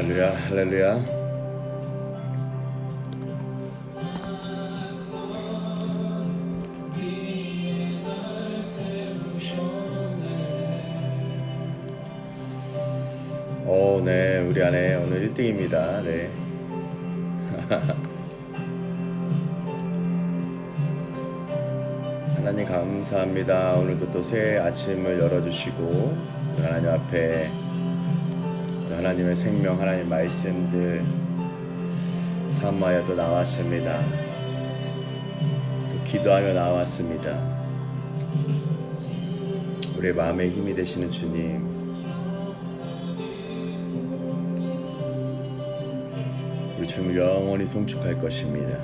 할렐루야, 할렐루야. 네, 우리 아내 오늘 1등입니다. 네. 하나님 감사합니다. 오늘도 또 새 아침을 열어주시고 하나님 앞에 또 하나님의 생명, 하나님 말씀들 사모하여 또 나왔습니다. 또 기도하며 나왔습니다. 우리의 마음에 힘이 되시는 주님, 우리 주님을 영원히 송축할 것입니다.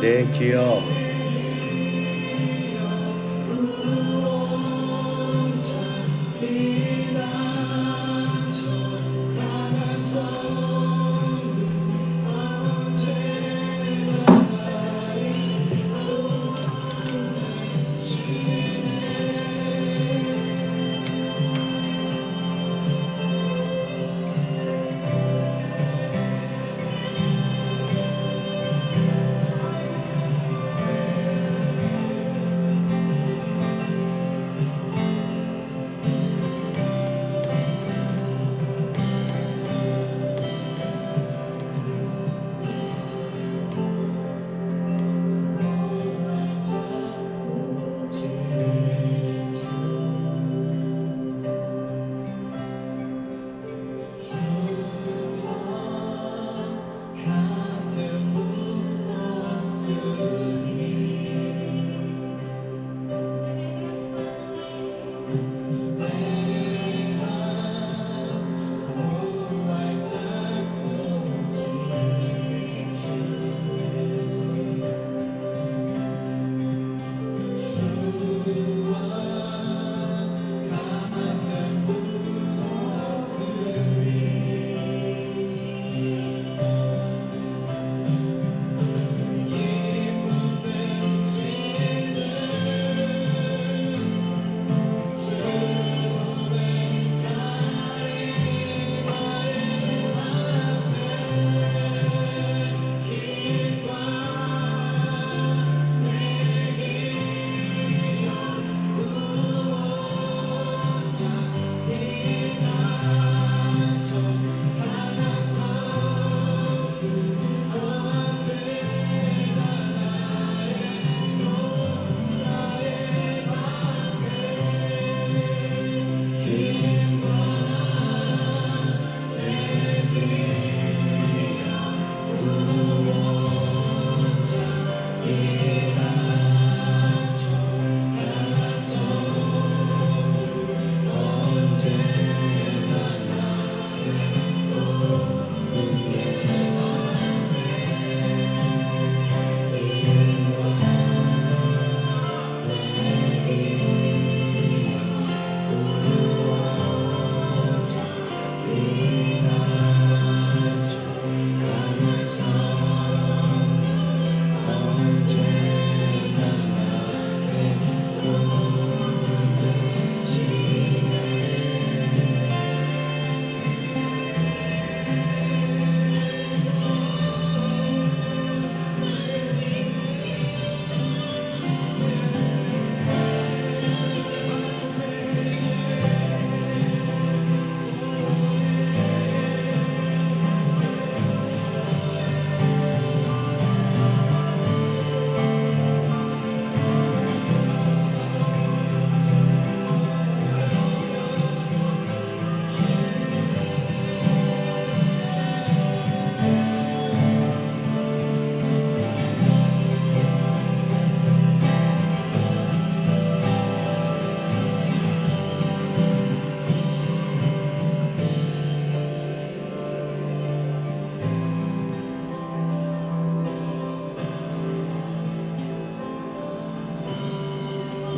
내 기업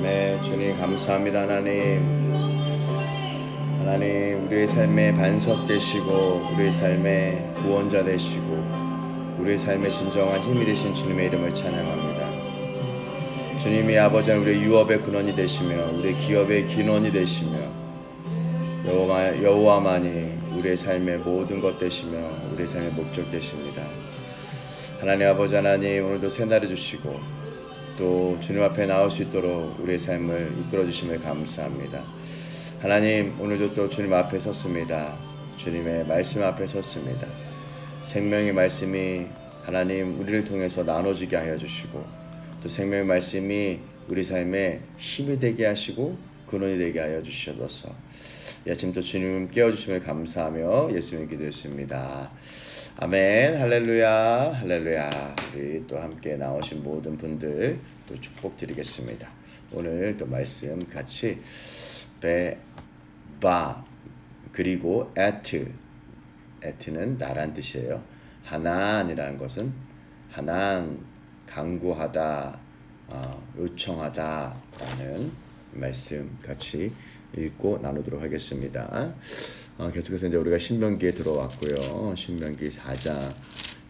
네, 주님 감사합니다. 하나님 우리의 삶의 반석 되시고 우리의 삶의 구원자 되시고 우리의 삶의 진정한 힘이 되신 주님의 이름을 찬양합니다. 주님이 아버지 우리의 유업의 근원이 되시며 우리의 기업의 근원이 되시며 여호와만이 우리의 삶의 모든 것 되시며 우리의 삶의 목적 되십니다. 하나님 아버지 하나님 오늘도 새날을 주시고 또 주님 앞에 나올 수 있도록 우리의 삶을 이끌어 주심을 감사합니다. 하나님 오늘도 또 주님 앞에 섰습니다. 주님의 말씀 앞에 섰습니다. 생명의 말씀이 하나님 우리를 통해서 나눠지게 하여 주시고 또 생명의 말씀이 우리 삶에 힘이 되게 하시고 근원이 되게 하여 주셔서 이 아침도 주님 깨워주심을 감사하며 예수님 기도했습니다. 아멘. 할렐루야 할렐루야. 우리 또 함께 나오신 모든 분들 또 축복 드리겠습니다. 오늘 또 말씀 같이 바 그리고 에트는 나란 뜻이에요. 하나님이라는 것은 하나님 강구하다 요청하다라는 말씀 같이 읽고 나누도록 하겠습니다. 계속해서 이제 우리가 신명기에 들어왔고요. 신명기 4장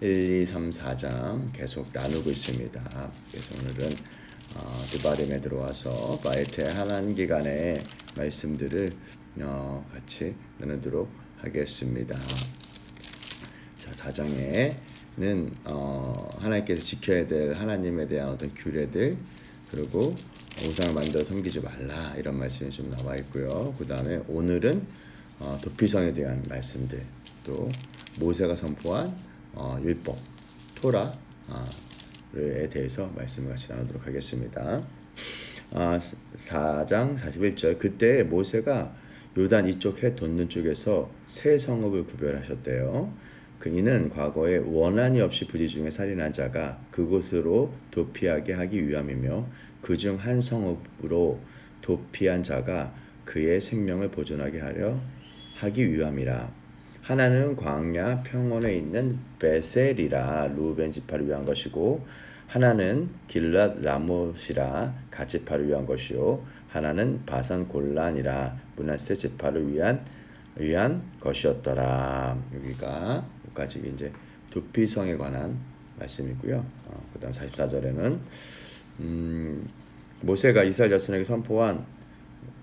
1, 2, 3, 4장 계속 나누고 있습니다. 그래서 오늘은 드바림에 들어와서 바에트의 하나님 기간의 말씀들을 같이 나누도록 하겠습니다. 자, 4장에는 하나님께서 지켜야 될 하나님에 대한 어떤 규례들 그리고 우상을 만들어 섬기지 말라 이런 말씀이 좀 나와 있고요. 그 다음에 오늘은 도피성에 대한 말씀들 또 모세가 선포한 율법 토라에 대해서 말씀을 같이 나누도록 하겠습니다. 4장 41절 그때 모세가 요단 이쪽 해 돋는 쪽에서 세 성읍을 구별하셨대요. 이는 과거에 원한이 없이 부지 중에 살인한 자가 그곳으로 도피하게 하기 위함이며 그중 한 성읍으로 도피한 자가 그의 생명을 보존하게 하기 위함이라. 하나는 광야 평원에 있는 베셀이라 루벤 지파를 위한 것이고 하나는 길랏 라못이라 갓 지파를 위한 것이요 하나는 바산 골란이라 므낫세 지파를 위한 것이었더라. 여기까지 이제 도피성에 관한 말씀이고요. 그다음 44절에는 모세가 이스라엘 자손에게 선포한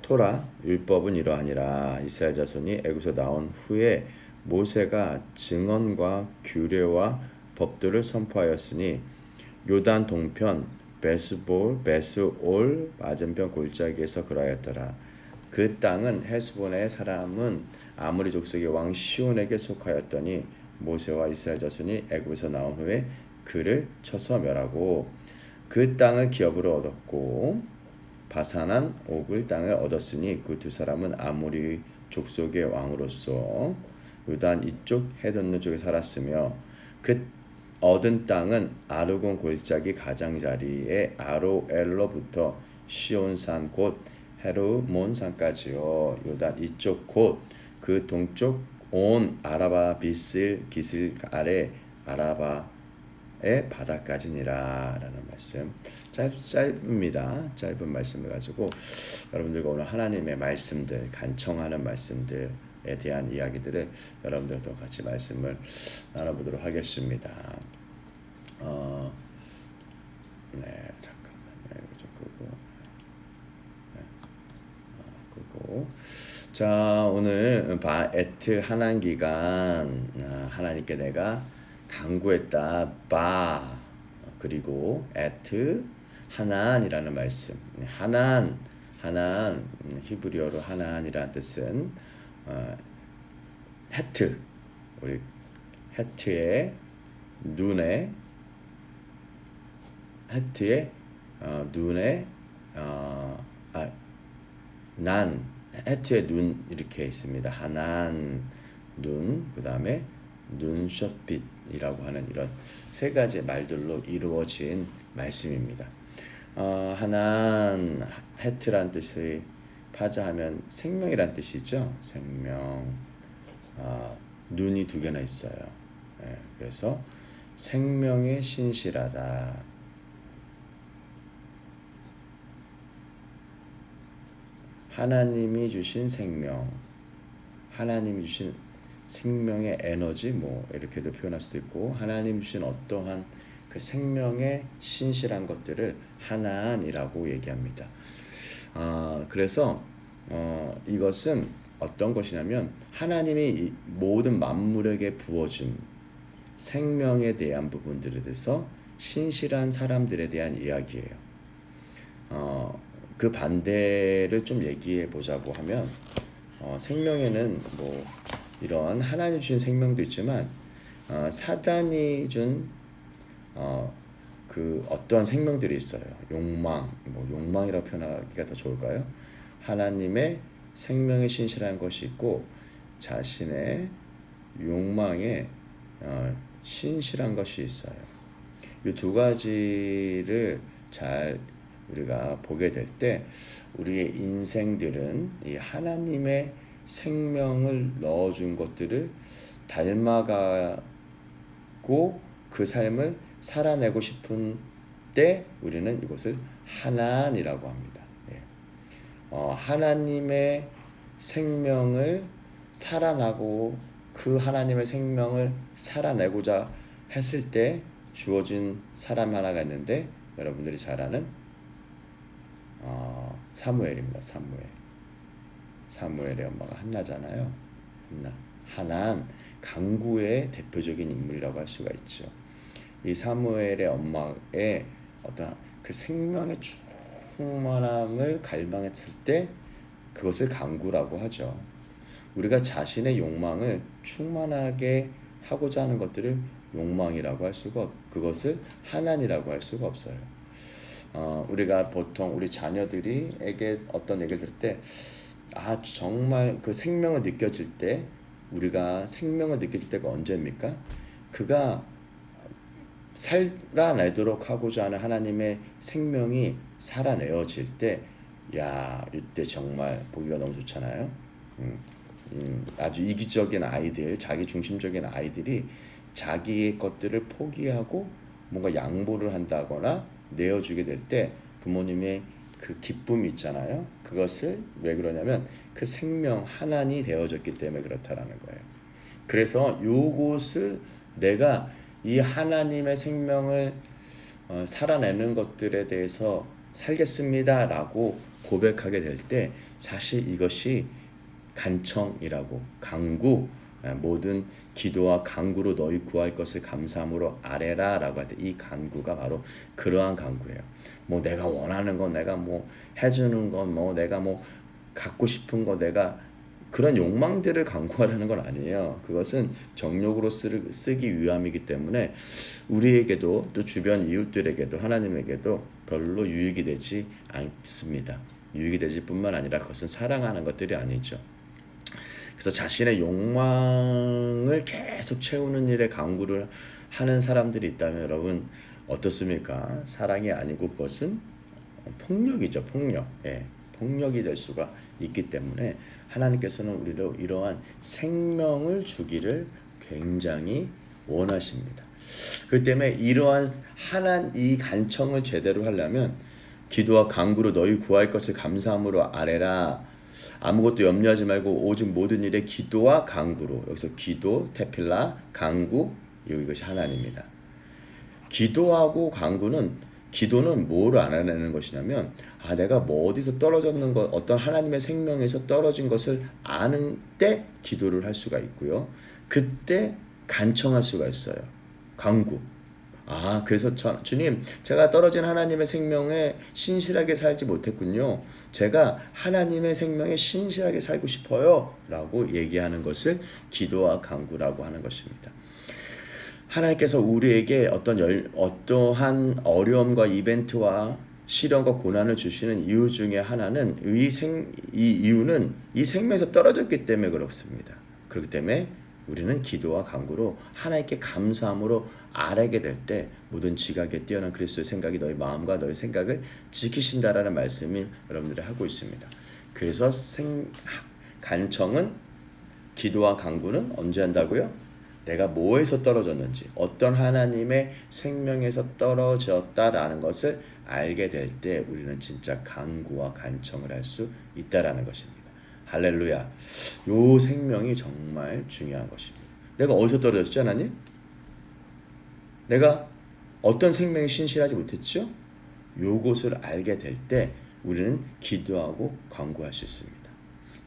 토라 율법은 이러하니라. 이스라엘 자손이 애굽에서 나온 후에 모세가 증언과 규례와 법들을 선포하였으니 요단 동편 베스올 맞은편 골짜기에서 그러하였더라. 그 땅은 헤스본의 사람은 아모리 족속의 왕 시온에게 속하였더니 모세와 이스라엘 자손이 애굽에서 나온 후에 그를 쳐서 멸하고 그 땅을 기업으로 얻었고 바산한 옥을 땅을 얻었으니 그 두 사람은 아모리 족속의 왕으로서 요단 이쪽 해돋는 쪽에 살았으며 그 얻은 땅은 아르곤 골짜기 가장자리에 아로엘로부터 시온산 곧 헤르몬 산까지요. 요단 이쪽 곧 그 동쪽 온 아라바 기슬 아래 아라바의 바다까지니라 라는 말씀. 짧습니다. 짧은 말씀을 가지고 여러분들과 오늘 하나님의 말씀들 간청하는 말씀들에 대한 이야기들을 여러분들과 같이 말씀을 나눠보도록 하겠습니다. 잠깐만요. 좀 끄고. 자, 오늘 바에트 하나님 기간 하나님께 내가 간구했다. 바 그리고 에트 하난이라는 말씀. 하난 히브리어로 하난이라는 뜻은 헤트 우리 헤트의 눈에 헤트의 눈 이렇게 있습니다. 하난 눈 그다음에 눈숏빛이라고 하는 이런 세 가지 말들로 이루어진 말씀입니다. 하난 헤트란 뜻이 파자하면 생명이란 뜻이죠. 생명. 눈이 두 개나 있어요. 그래서 생명의 신실하다. 하나님이 주신 생명, 하나님이 주신 생명의 에너지 뭐 이렇게도 표현할 수도 있고 하나님 주신 어떠한 그 생명의 신실한 것들을 하나님이라고 얘기합니다. 그래서 이것은 어떤 것이냐면 하나님이 이 모든 만물에게 부어준 생명에 대한 부분들에 대해서 신실한 사람들에 대한 이야기예요. 그 반대를 좀 얘기해 보자고 하면 생명에는 뭐 이러한 하나님 주신 생명도 있지만 사단이 준 그 어떠한 생명들이 있어요. 욕망, 뭐 욕망이라고 표현하기가 더 좋을까요? 하나님의 생명에 신실한 것이 있고 자신의 욕망에 신실한 것이 있어요. 이 두 가지를 잘 우리가 보게 될 때 우리의 인생들은 이 하나님의 생명을 넣어준 것들을 닮아가고 그 삶을 살아내고 싶은 때 우리는 이것을 하나님이라고 합니다. 하나님의 생명을 살아나고 그 하나님의 생명을 살아내고자 했을 때 주어진 사람 하나가 있는데 여러분들이 잘 아는 사무엘입니다. 사무엘의 엄마가 한나잖아요. 하나는 강구의 대표적인 인물이라고 할 수가 있죠. 이 사무엘의 엄마의 어떤 그 생명의 충만함을 갈망했을 때 그것을 강구라고 하죠. 우리가 자신의 욕망을 충만하게 하고자 하는 것들을 욕망이라고 할 수가 그것을 하나님이라고 할 수가 없어요. 우리가 보통 우리 자녀들이에게 어떤 얘기를 들을 때 정말 그 생명을 느껴질 때 우리가 생명을 느껴질 때가 언제입니까? 그가 살아내도록 하고자 하는 하나님의 생명이 살아내어질 때 이때 정말 보기가 너무 좋잖아요. 아주 이기적인 아이들, 자기 중심적인 아이들이 자기의 것들을 포기하고 뭔가 양보를 한다거나 내어주게 될 때 부모님의 그 기쁨이 있잖아요. 그것을 왜 그러냐면 그 생명 하나님이 되어졌기 때문에 그렇다라는 거예요. 그래서 요것을 내가 이 하나님의 생명을 살아내는 것들에 대해서 살겠습니다라고 고백하게 될 때 사실 이것이 간청이라고 강구 모든 기도와 간구로 너희 구할 것을 감사함으로 아뢰라라고 할 때 이 간구가 바로 그러한 간구예요. 뭐 내가 원하는 건 내가 뭐 해주는 건 뭐 내가 뭐 갖고 싶은 거 내가 그런 욕망들을 간구하라는 건 아니에요. 그것은 정욕으로 쓰기 위함이기 때문에 우리에게도 또 주변 이웃들에게도 하나님에게도 별로 유익이 되지 않습니다. 유익이 되지 뿐만 아니라 그것은 사랑하는 것들이 아니죠. 그래서 자신의 욕망을 계속 채우는 일에 강구를 하는 사람들이 있다면 여러분 어떻습니까? 사랑이 아니고 그것은 폭력이죠. 폭력이 될 수가 있기 때문에 하나님께서는 우리로 이러한 생명을 주기를 굉장히 원하십니다. 그 때문에 이러한 이 간청을 제대로 하려면 기도와 간구로 너희 구할 것을 감사함으로 아뢰라. 아무것도 염려하지 말고 오직 모든 일에 기도와 간구로, 여기서 기도, 테필라, 간구, 이것이 하나님입니다. 기도하고 간구는 기도는 뭘 알아내는 것이냐면 내가 뭐 어디서 떨어졌는 것 어떤 하나님의 생명에서 떨어진 것을 아는 때 기도를 할 수가 있고요. 그때 간청할 수가 있어요. 간구. 그래서 주님 제가 떨어진 하나님의 생명에 신실하게 살지 못했군요. 제가 하나님의 생명에 신실하게 살고 싶어요 라고 얘기하는 것을 기도와 간구라고 하는 것입니다. 하나님께서 우리에게 어떠한 어려움과 이벤트와 시련과 고난을 주시는 이유 중에 하나는 이 이유는 이 생명에서 떨어졌기 때문에 그렇습니다. 그렇기 때문에 우리는 기도와 간구로 하나님께 감사함으로 아뢰게 될 때 모든 지각에 뛰어난 그리스도의 생각이 너희 마음과 너희 생각을 지키신다라는 말씀을 여러분들이 하고 있습니다. 그래서 간청은 기도와 간구는 언제 한다고요? 내가 뭐에서 떨어졌는지 어떤 하나님의 생명에서 떨어졌다라는 것을 알게 될 때 우리는 진짜 간구와 간청을 할 수 있다라는 것입니다. 할렐루야. 요 생명이 정말 중요한 것입니다. 내가 어디서 떨어졌죠, 하나님? 내가 어떤 생명이 신실하지 못했죠? 요것을 알게 될 때 우리는 기도하고 간구할 수 있습니다.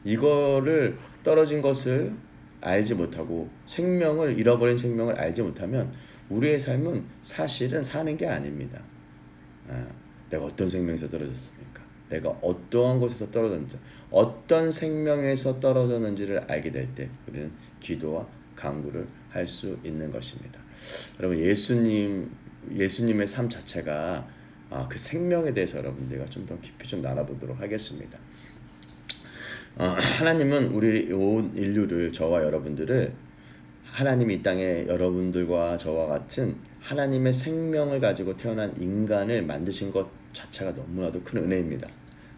이거를 떨어진 것을 알지 못하고 생명을 잃어버린 생명을 알지 못하면 우리의 삶은 사실은 사는 게 아닙니다. 내가 어떤 생명에서 떨어졌습니까? 내가 어떠한 곳에서 떨어졌는지, 어떤 생명에서 떨어졌는지를 알게 될 때 우리는 기도와 간구를 할 수 있는 것입니다. 여러분, 예수님의 삶 자체가 그 생명에 대해서 여러분들과 좀 더 깊이 좀 나눠보도록 하겠습니다. 하나님은 우리 온 인류를, 저와 여러분들을, 하나님이 이 땅에 여러분들과 저와 같은 하나님의 생명을 가지고 태어난 인간을 만드신 것 자체가 너무나도 큰 은혜입니다.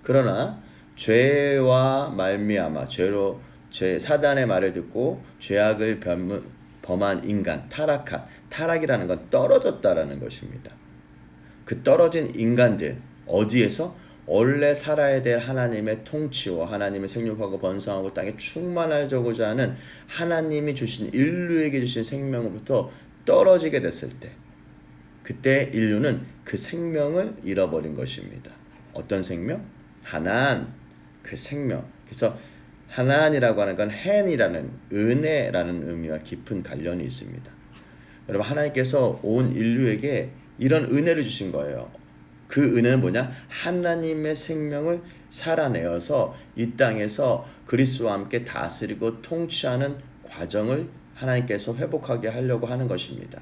그러나 죄와 말미암아 사단의 말을 듣고 죄악을 범한 인간, 타락이라는 건 떨어졌다라는 것입니다. 그 떨어진 인간들, 어디에서? 원래 살아야 될 하나님의 통치와 하나님의 생육하고 번성하고 땅에 충만하고자 하는 하나님이 주신, 인류에게 주신 생명으로부터 떨어지게 됐을 때, 그때 인류는 그 생명을 잃어버린 것입니다. 어떤 생명? 하나님, 그 생명. 그래서 하나님이라고 하는 건 hand 은혜라는 의미와 깊은 관련이 있습니다. 여러분, 하나님께서 온 인류에게 이런 은혜를 주신 거예요. 그 은혜는 뭐냐? 하나님의 생명을 살아내어서 이 땅에서 그리스도와 함께 다스리고 통치하는 과정을 하나님께서 회복하게 하려고 하는 것입니다.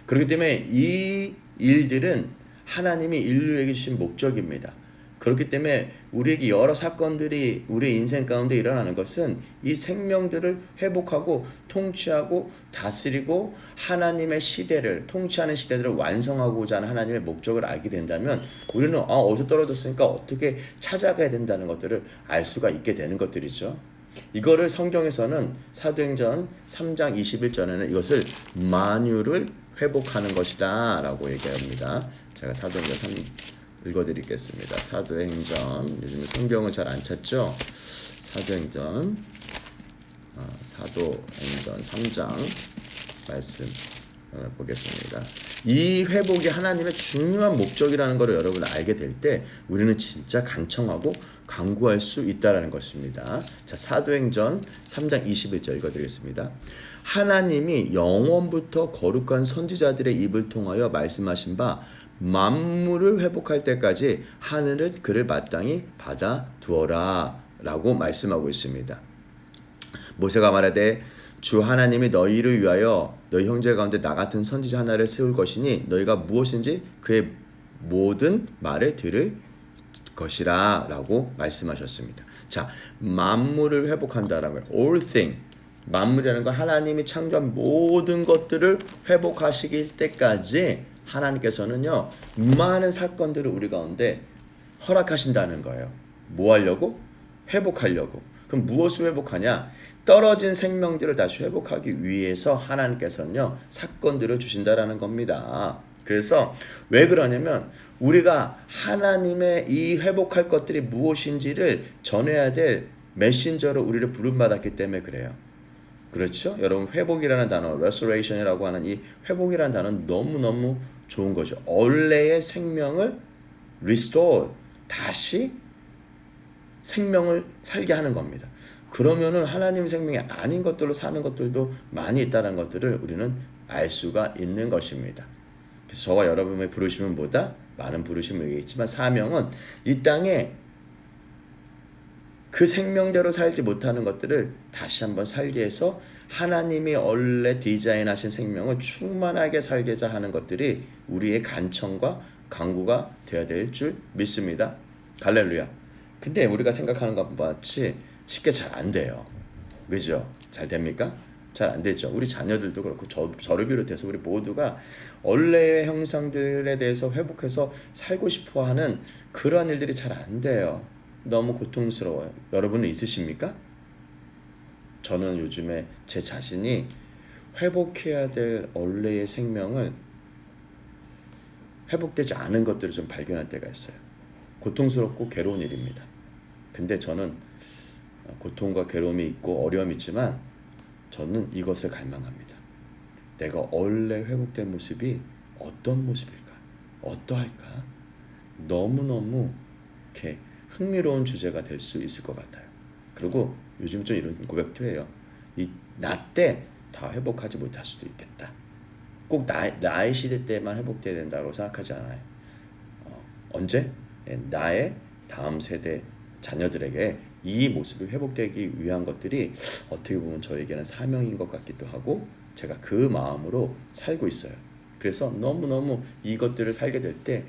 그렇기 때문에 이 일들은 하나님이 인류에게 주신 목적입니다. 그렇기 때문에 우리에게 여러 사건들이 우리 인생 가운데 일어나는 것은 이 생명들을 회복하고 통치하고 다스리고 하나님의 시대를, 통치하는 시대들을 완성하고자 하는 하나님의 목적을 알게 된다면 우리는 어디서 떨어졌으니까 어떻게 찾아가야 된다는 것들을 알 수가 있게 되는 것들이죠. 이거를 성경에서는 사도행전 3장 21절에는 이것을 만유를 회복하는 것이다 라고 얘기합니다. 제가 사도행전 3 읽어드리겠습니다. 사도행전, 요즘에 성경을 잘 안 찾죠? 사도행전 3장 말씀 보겠습니다. 이 회복이 하나님의 중요한 목적이라는 것을 여러분 알게 될 때 우리는 진짜 간청하고 간구할 수 있다는 것입니다. 자, 사도행전 3장 21절 읽어드리겠습니다. 하나님이 영원부터 거룩한 선지자들의 입을 통하여 말씀하신 바 만물을 회복할 때까지 하늘은 그를 마땅히 받아 두어라 라고 말씀하고 있습니다. 모세가 말하되 주 하나님이 너희를 위하여 너희 형제 가운데 나 같은 선지자 하나를 세울 것이니 너희가 무엇인지 그의 모든 말을 들을 것이라 라고 말씀하셨습니다. 자, 만물을 회복한다라는 거예요. All thing. 만물이라는 건 하나님이 창조한 모든 것들을 회복하시길 때까지 하나님께서는요, 많은 사건들을 우리 가운데 허락하신다는 거예요. 뭐 하려고? 회복하려고. 그럼 무엇을 회복하냐? 떨어진 생명들을 다시 회복하기 위해서 하나님께서는요, 사건들을 주신다라는 겁니다. 그래서 왜 그러냐면 우리가 하나님의 이 회복할 것들이 무엇인지를 전해야 될 메신저로 우리를 부름받았기 때문에 그래요. 그렇죠? 여러분, 회복이라는 단어, restoration이라고 하는 이 회복이라는 단어는 너무너무 좋은 거죠. 원래의 생명을 restore, 다시 생명을 살게 하는 겁니다. 그러면은 하나님 생명이 아닌 것들로 사는 것들도 많이 있다는 것들을 우리는 알 수가 있는 것입니다. 그래서 저와 여러분의 부르심은 뭐다? 많은 부르심을 얘기했지만 사명은 이 땅에 그 생명대로 살지 못하는 것들을 다시 한번 살게 해서 하나님이 원래 디자인하신 생명을 충만하게 살게자 하는 것들이 우리의 간청과 간구가 되어야 될 줄 믿습니다. 할렐루야. 근데 우리가 생각하는 것과 같이 쉽게 잘 안 돼요. 그죠? 잘 됩니까? 잘 안 되죠. 우리 자녀들도 그렇고 저를 비롯해서 우리 모두가 원래의 형상들에 대해서 회복해서 살고 싶어하는 그러한 일들이 잘 안 돼요. 너무 고통스러워요. 여러분은 있으십니까? 저는 요즘에 제 자신이 회복해야 될 원래의 생명을 회복되지 않은 것들을 좀 발견할 때가 있어요. 고통스럽고 괴로운 일입니다. 근데 저는 고통과 괴로움이 있고 어려움이 있지만 저는 이것을 갈망합니다. 내가 원래 회복된 모습이 어떤 모습일까? 어떠할까? 너무너무 이렇게 흥미로운 주제가 될 수 있을 것 같아요. 그리고 요즘 좀 이런 고백도 해요. 나 때 다 회복하지 못할 수도 있겠다. 꼭 나의 시대 때만 회복돼야 된다고 생각하지 않아요. 언제? 나의 다음 세대 자녀들에게 이 모습이 회복되기 위한 것들이 어떻게 보면 저에게는 사명인 것 같기도 하고 제가 그 마음으로 살고 있어요. 그래서 너무너무 이것들을 살게 될 때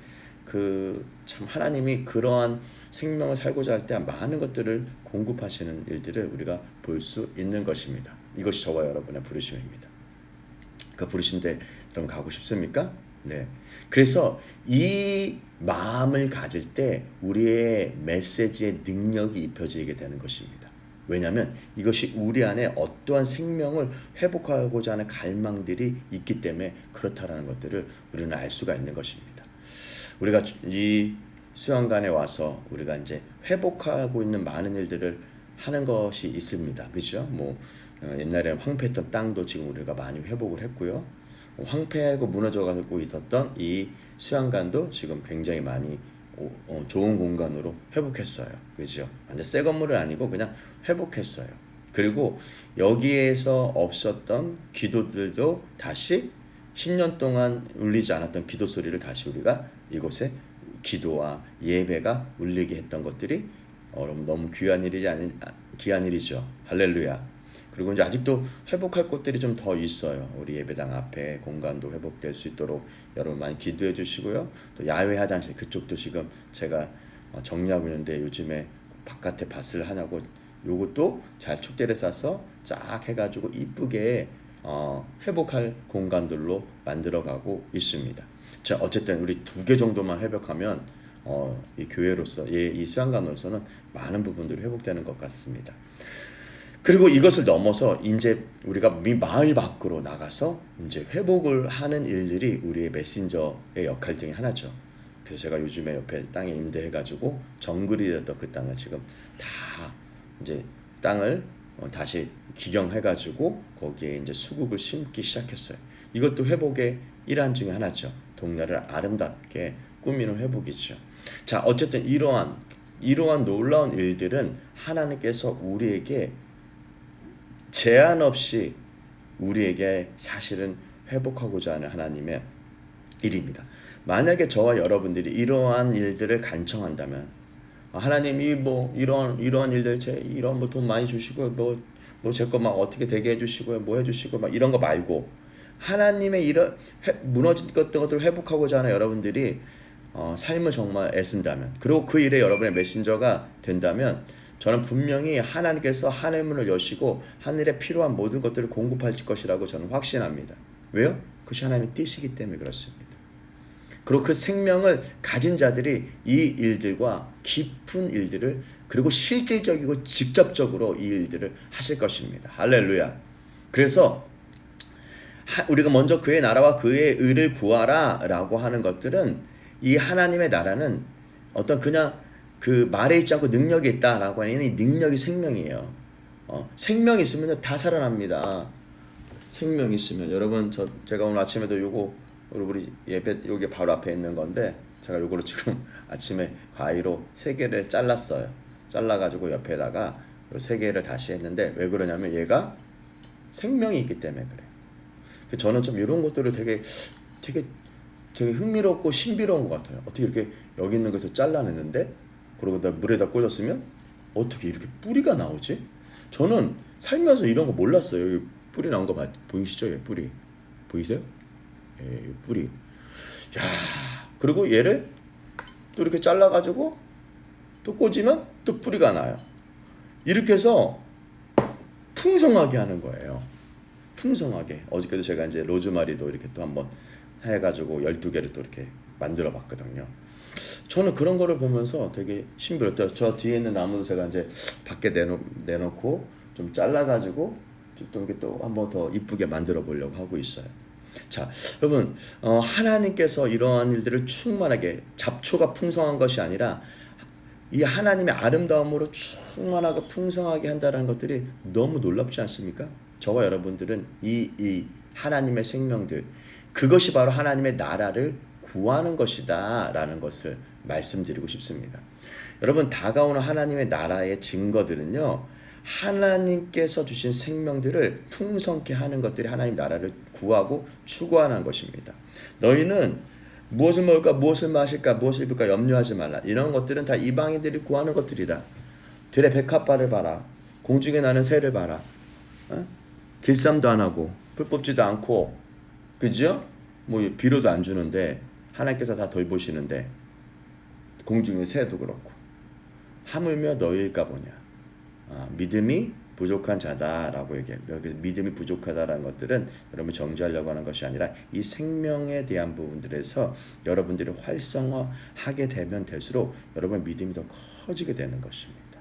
참 하나님이 그러한 생명을 살고자 할 때 많은 것들을 공급하시는 일들을 우리가 볼 수 있는 것입니다. 이것이 저와 여러분의 부르심입니다. 그 부르심대 여러분 가고 싶습니까? 네. 그래서 이 마음을 가질 때 우리의 메시지의 능력이 입혀지게 되는 것입니다. 왜냐하면 이것이 우리 안에 어떠한 생명을 회복하고자 하는 갈망들이 있기 때문에 그렇다라는 것들을 우리는 알 수가 있는 것입니다. 우리가 이 수양관에 와서 우리가 이제 회복하고 있는 많은 일들을 하는 것이 있습니다. 그죠? 옛날에는 황폐했던 땅도 지금 우리가 많이 회복을 했고요. 황폐하고 무너져가고 있었던 이 수양관도 지금 굉장히 많이 좋은 공간으로 회복했어요. 그죠? 완전 새 건물은 아니고 그냥 회복했어요. 그리고 여기에서 없었던 기도들도 다시 10년 동안 울리지 않았던 기도 소리를 다시 우리가 이곳에 기도와 예배가 울리게 했던 것들이 너무 귀한 일이죠. 할렐루야. 그리고 이제 아직도 회복할 곳들이 좀 더 있어요. 우리 예배당 앞에 공간도 회복될 수 있도록 여러분 많이 기도해 주시고요. 또 야외 화장실 그쪽도 지금 제가 정리하고 있는데 요즘에 바깥에 밭을 하냐고 요것도 잘 축대를 싸서 쫙 해가지고 이쁘게 회복할 공간들로 만들어가고 있습니다. 자, 어쨌든 우리 2개 정도만 회복하면 이 교회로서 이 수양관으로서는 많은 부분들이 회복되는 것 같습니다. 그리고 이것을 넘어서 이제 우리가 마을 밖으로 나가서 이제 회복을 하는 일들이 우리의 메신저의 역할 중에 하나죠. 그래서 제가 요즘에 옆에 땅에 임대해가지고 정글이 됐던 그 땅을 지금 다 이제 땅을 다시 기경해가지고 거기에 이제 수국을 심기 시작했어요. 이것도 회복의 일환 중에 하나죠. 동네를 아름답게 꾸미는 회복이죠. 자, 어쨌든 이러한 놀라운 일들은 하나님께서 우리에게 제한 없이 우리에게 사실은 회복하고자 하는 하나님의 일입니다. 만약에 저와 여러분들이 이러한 일들을 간청한다면 하나님이 이러한 일들 이런 돈 많이 주시고 제 거 막 어떻게 되게 해주시고 해주시고 막 이런 거 말고 하나님의 이런 무너진 것들을 회복하고자 하는 여러분들이 삶을 정말 애쓴다면 그리고 그 일에 여러분의 메신저가 된다면 저는 분명히 하나님께서 하늘문을 여시고 하늘에 필요한 모든 것들을 공급할 것이라고 저는 확신합니다. 왜요? 그것이 하나님의 뜻이기 때문에 그렇습니다. 그리고 그 생명을 가진 자들이 이 일들과 깊은 일들을 그리고 실질적이고 직접적으로 이 일들을 하실 것입니다. 할렐루야. 그래서 우리가 먼저 그의 나라와 그의 의를 구하라 라고 하는 것들은 이 하나님의 나라는 어떤 그냥 그 말에 있지 않고 능력이 있다라고 하는 이 능력이 생명이에요. 생명이 있으면 다 살아납니다. 생명이 있으면 여러분 제가 오늘 아침에도 우리 예배 여기 바로 앞에 있는 건데 제가 요거를 지금 아침에 가위로 3개를 잘랐어요. 잘라가지고 옆에다가 3개를 다시 했는데 왜 그러냐면 얘가 생명이 있기 때문에 그래요. 저는 좀 이런 것들을 되게 흥미롭고 신비로운 것 같아요. 어떻게 이렇게 여기 있는 것을 잘라냈는데 그리고 물에다 꽂았으면 어떻게 이렇게 뿌리가 나오지? 저는 살면서 이런 거 몰랐어요. 여기 뿌리 나온 거 보이시죠? 여기 뿌리 보이세요? 예, 뿌리. 야, 그리고 얘를 또 이렇게 잘라가지고 또 꽂으면 또 뿌리가 나요. 이렇게 해서 풍성하게 하는 거예요. 풍성하게. 어저께도 제가 이제 로즈마리도 이렇게 또 한번 해가지고 12개를 또 이렇게 만들어 봤거든요. 저는 그런 거를 보면서 되게 신비로웠어요. 저 뒤에 있는 나무도 제가 이제 밖에 내놓고 좀 잘라가지고 또 이렇게 또 한번 더 이쁘게 만들어 보려고 하고 있어요. 자, 여러분, 하나님께서 이러한 일들을 충만하게, 잡초가 풍성한 것이 아니라 이 하나님의 아름다움으로 충만하고 풍성하게 한다는 것들이 너무 놀랍지 않습니까? 저와 여러분들은 이 하나님의 생명들, 그것이 바로 하나님의 나라를 구하는 것이다 라는 것을 말씀드리고 싶습니다. 여러분, 다가오는 하나님의 나라의 증거들은요, 하나님께서 주신 생명들을 풍성케 하는 것들이 하나님 나라를 구하고 추구하는 것입니다. 너희는 무엇을 먹을까, 무엇을 마실까, 무엇을 입을까 염려하지 말라. 이런 것들은 다 이방인들이 구하는 것들이다. 들의 백합화를 봐라. 공중에 나는 새를 봐라. 길쌈도 안 하고 풀 뽑지도 않고, 그죠? 뭐 비료도 안 주는데 하나님께서 다 돌보시는데, 공중의 새도 그렇고, 하물며 너희일까 보냐. 믿음이 부족한 자다라고 얘기해요. 여기 믿음이 부족하다라는 것들은 여러분 정죄하려고 하는 것이 아니라 이 생명에 대한 부분들에서 여러분들이 활성화하게 되면 될수록 여러분의 믿음이 더 커지게 되는 것입니다.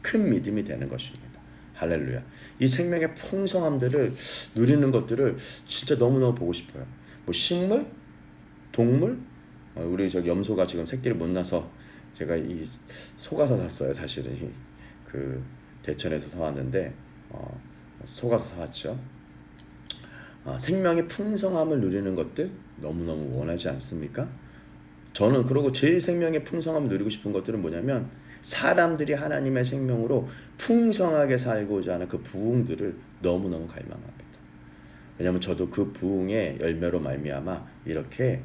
큰 믿음이 되는 것입니다. 할렐루야. 이 생명의 풍성함들을 누리는 것들을 진짜 너무너무 보고 싶어요. 뭐 식물, 동물, 우리 저 염소가 지금 새끼를 못 낳아서 제가 이 속아서 샀어요. 사실은 그 대천에서 사왔는데 속아서 사왔죠. 생명의 풍성함을 누리는 것들 너무너무 원하지 않습니까? 저는 그러고 제일 생명의 풍성함을 누리고 싶은 것들은 뭐냐면 사람들이 하나님의 생명으로 풍성하게 살고자 하는 그 부흥들을 너무너무 갈망합니다. 왜냐하면 저도 그 부흥의 열매로 말미암아 이렇게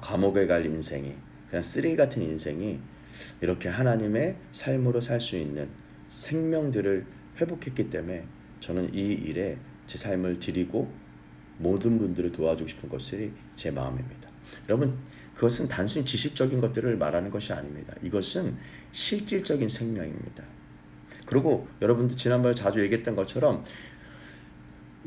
감옥에 갈 인생이, 그냥 쓰레기 같은 인생이 이렇게 하나님의 삶으로 살 수 있는 생명들을 회복했기 때문에 저는 이 일에 제 삶을 드리고 모든 분들을 도와주고 싶은 것이 제 마음입니다. 여러분, 그것은 단순히 지식적인 것들을 말하는 것이 아닙니다. 이것은 실질적인 생명입니다. 그리고 여러분들 지난번에 자주 얘기했던 것처럼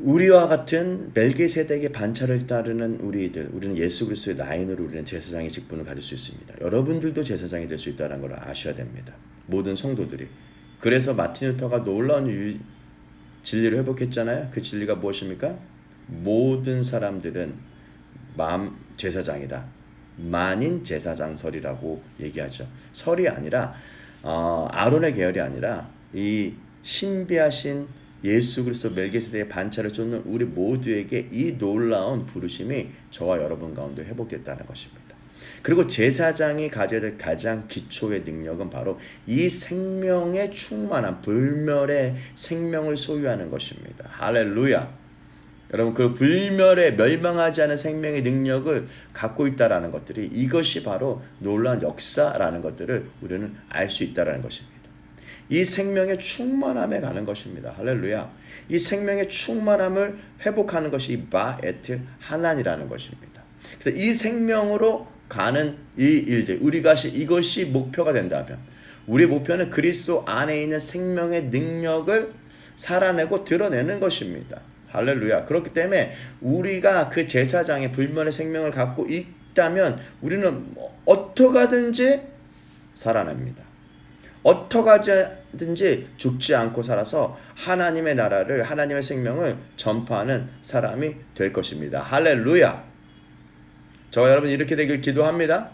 우리와 같은 멜기세덱의 반차를 따르는 우리는 예수 그리스도의 라인으로 우리는 제사장의 직분을 가질 수 있습니다. 여러분들도 제사장이 될 수 있다는 걸 아셔야 됩니다. 모든 성도들이. 그래서 마틴 루터가 놀라운 진리를 회복했잖아요. 그 진리가 무엇입니까? 모든 사람들은 제사장이다. 만인 제사장설이라고 얘기하죠. 설이 아니라 아론의 계열이 아니라 이 신비하신 예수 그리스도 멜기세덱의 반차를 쫓는 우리 모두에게 이 놀라운 부르심이 저와 여러분 가운데 회복됐다는 것입니다. 그리고 제사장이 가져야 될 가장 기초의 능력은 바로 이 생명의 충만한 불멸의 생명을 소유하는 것입니다. 할렐루야. 여러분, 그 불멸의 멸망하지 않은 생명의 능력을 갖고 있다라는 것들이, 이것이 바로 놀라운 역사라는 것들을 우리는 알 수 있다라는 것입니다. 이 생명의 충만함에 가는 것입니다. 할렐루야. 이 생명의 충만함을 회복하는 것이 바에트 하난이라는 것입니다. 그래서 이 생명으로 가는 이 일들, 이것이 목표가 된다면, 우리의 목표는 그리스도 안에 있는 생명의 능력을 살아내고 드러내는 것입니다. 할렐루야. 그렇기 때문에 우리가 그 제사장의 불멸의 생명을 갖고 있다면 우리는 어떻게 하든지 살아납니다. 어떻게 하든지 죽지 않고 살아서 하나님의 나라를, 하나님의 생명을 전파하는 사람이 될 것입니다. 할렐루야. 저와 여러분 이렇게 되길 기도합니다.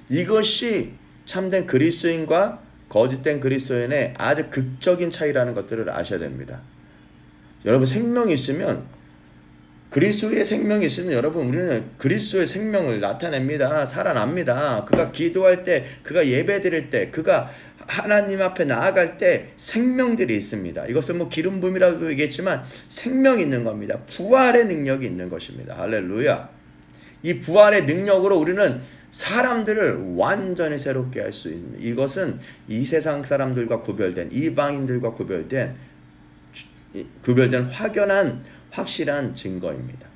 이것이 참된 그리스도인과 거짓된 그리스도인의 아주 극적인 차이라는 것들을 아셔야 됩니다. 여러분, 생명이 있으면, 그리스도의 생명이 있으면 여러분, 우리는 그리스도의 생명을 나타냅니다. 살아납니다. 그가 기도할 때, 그가 예배 드릴 때, 그가 하나님 앞에 나아갈 때 생명들이 있습니다. 이것은 뭐 기름 부음이라고 얘기했지만 생명이 있는 겁니다. 부활의 능력이 있는 것입니다. 할렐루야. 이 부활의 능력으로 우리는 사람들을 완전히 새롭게 할 수 있는, 이것은 이 세상 사람들과 구별된, 이방인들과 구별된 확연한 확실한 증거입니다.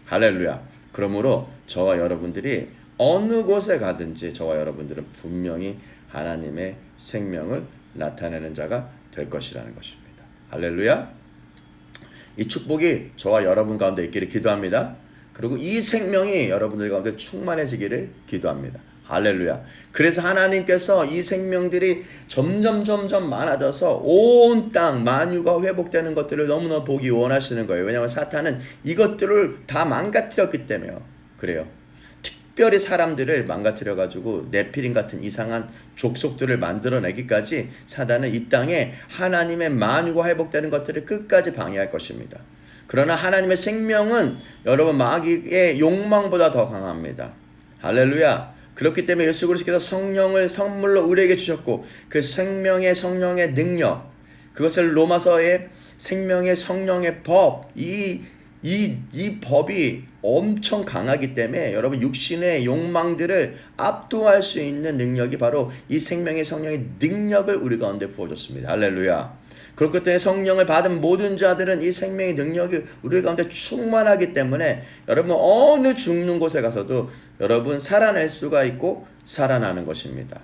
할렐루야. 그러므로 저와 여러분들이 어느 곳에 가든지 저와 여러분들은 분명히 하나님의 생명을 나타내는 자가 될 것이라는 것입니다. 할렐루야. 이 축복이 저와 여러분 가운데 있기를 기도합니다. 그리고 이 생명이 여러분들 가운데 충만해지기를 기도합니다. 할렐루야. 그래서 하나님께서 이 생명들이 점점 많아져서 온 땅 만유가 회복되는 것들을 너무나 보기 원하시는 거예요. 왜냐하면 사탄은 이것들을 다 망가뜨렸기 때문에요. 그래요. 특별히 사람들을 망가뜨려 가지고 네피림 같은 이상한 족속들을 만들어내기까지 사단은 이 땅에 하나님의 만유가 회복되는 것들을 끝까지 방해할 것입니다. 그러나 하나님의 생명은 여러분 마귀의 욕망보다 더 강합니다. 할렐루야. 그렇기 때문에 예수 그리스도께서 성령을 선물로 우리에게 주셨고 그 생명의 성령의 능력, 그것을 로마서의 생명의 성령의 법, 이 법이 엄청 강하기 때문에 여러분 육신의 욕망들을 압도할 수 있는 능력이 바로 이 생명의 성령의 능력을 우리 가운데 부어줬습니다. 할렐루야. 그렇기 때문에 성령을 받은 모든 자들은 이 생명의 능력이 우리 가운데 충만하기 때문에 여러분 어느 죽는 곳에 가서도 여러분 살아낼 수가 있고 살아나는 것입니다.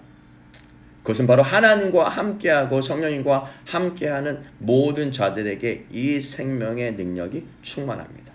그것은 바로 하나님과 함께하고 성령님과 함께하는 모든 자들에게 이 생명의 능력이 충만합니다.